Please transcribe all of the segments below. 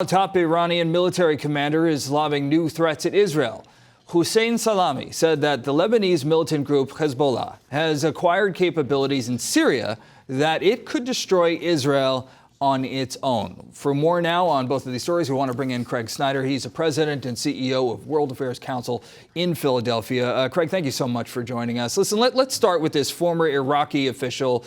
A top Iranian military commander is lobbing new threats at Israel. Hussein Salami said that the Lebanese militant group Hezbollah has acquired capabilities in Syria that it could destroy Israel on its own. For more now on both of these stories, we want to bring in Craig Snyder. He's the president and CEO of World Affairs Council in Philadelphia. Craig, thank you so much for joining us. Listen, let's start with this former Iraqi official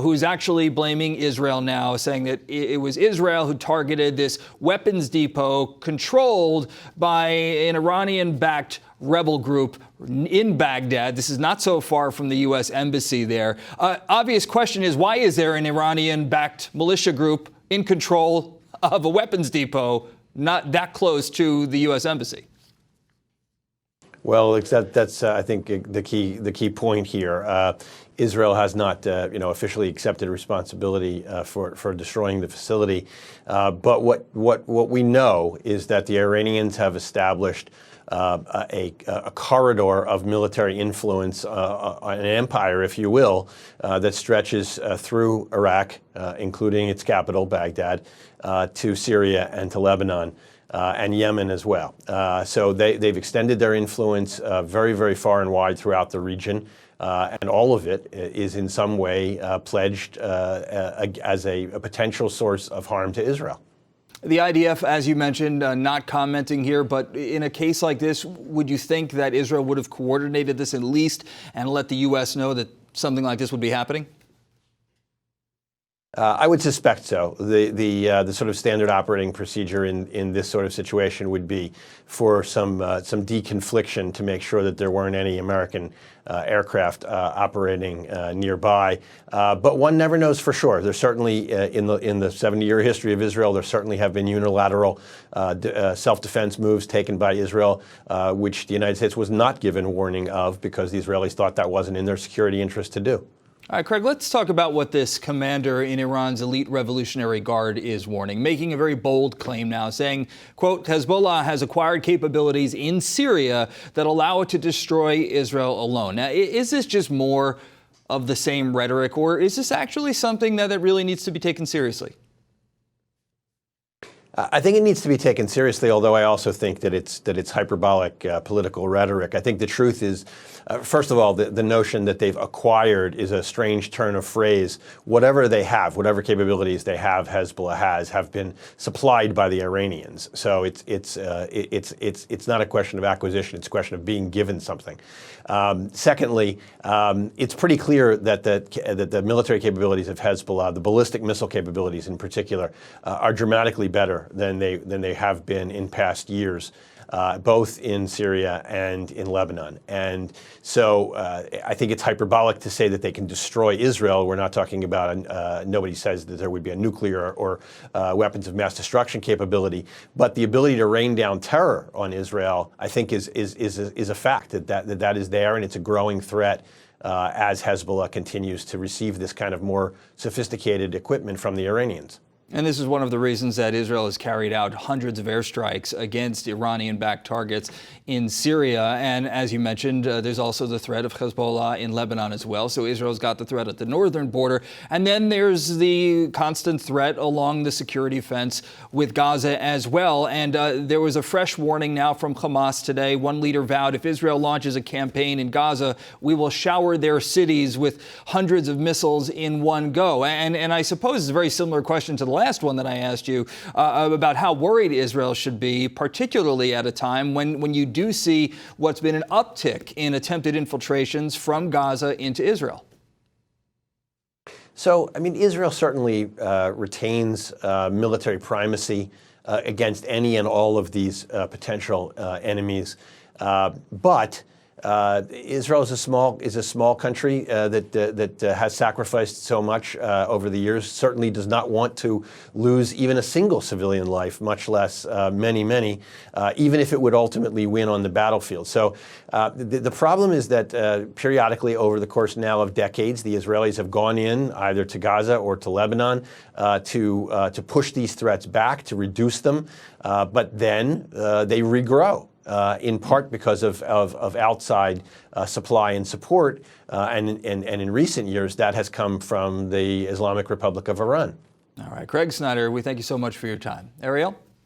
who's actually blaming Israel now, saying that it was Israel who targeted this weapons depot controlled by an Iranian-backed rebel group in Baghdad. This is not so far from the U.S. embassy there. Obvious question is, why is there an Iranian-backed militia group in control of a weapons depot not that close to the U.S. embassy? Well, that's I think the key point here. Israel has not, officially accepted responsibility for destroying the facility. But what we know is that the Iranians have established a corridor of military influence, an empire, if you will, that stretches through Iraq, including its capital, Baghdad, to Syria and to Lebanon. And Yemen as well. So they've extended their influence very, very far and wide throughout the region. And all of it is in some way pledged as a potential source of harm to Israel. The IDF, as you mentioned, not commenting here, but in a case like this, would you think that Israel would have coordinated this at least and let the U.S. know that something like this would be happening? I would suspect so. The sort of standard operating procedure in this sort of situation would be for some deconfliction to make sure that there weren't any American aircraft operating nearby. But one never knows for sure. There's certainly in the 70-year history of Israel, there certainly have been unilateral self-defense moves taken by Israel, which the United States was not given warning of because the Israelis thought that wasn't in their security interest to do. All right, Craig, let's talk about what this commander in Iran's elite Revolutionary Guard is warning, making a very bold claim now, saying, quote, Hezbollah has acquired capabilities in Syria that allow it to destroy Israel alone. Now, is this just more of the same rhetoric, or is this actually something that really needs to be taken seriously? I think it needs to be taken seriously, although I also think that it's hyperbolic political rhetoric. I think the truth is, first of all, the notion that they've acquired is a strange turn of phrase. Whatever they have, whatever capabilities they have, Hezbollah have been supplied by the Iranians. So it's not a question of acquisition; it's a question of being given something. Secondly, it's pretty clear that the military capabilities of Hezbollah, the ballistic missile capabilities in particular, are dramatically better than they have been in past years, both in Syria and in Lebanon. And so I think it's hyperbolic to say that they can destroy Israel. We're not talking about, nobody says that there would be a nuclear or weapons of mass destruction capability, but the ability to rain down terror on Israel, I think, is a fact that is there, and it's a growing threat as Hezbollah continues to receive this kind of more sophisticated equipment from the Iranians. And this is one of the reasons that Israel has carried out hundreds of airstrikes against Iranian-backed targets in Syria. And as you mentioned, there's also the threat of Hezbollah in Lebanon as well. So Israel's got the threat at the northern border. And then there's the constant threat along the security fence with Gaza as well. And there was a fresh warning now from Hamas today. One leader vowed, if Israel launches a campaign in Gaza, we will shower their cities with hundreds of missiles in one go. And I suppose it's a very similar question to the last one that I asked you about how worried Israel should be, particularly at a time when you do see what's been an uptick in attempted infiltrations from Gaza into Israel. So, I mean, Israel certainly retains military primacy against any and all of these potential enemies, but Israel is a small country that has sacrificed so much over the years. Certainly does not want to lose even a single civilian life, much less many, even if it would ultimately win on the battlefield. So the problem is that periodically over the course now of decades, the Israelis have gone in either to Gaza or to Lebanon to push these threats back, to reduce them, but then they regrow. In part because of outside supply and support, and in recent years that has come from the Islamic Republic of Iran. All right, Craig Snyder, we thank you so much for your time. Ariel?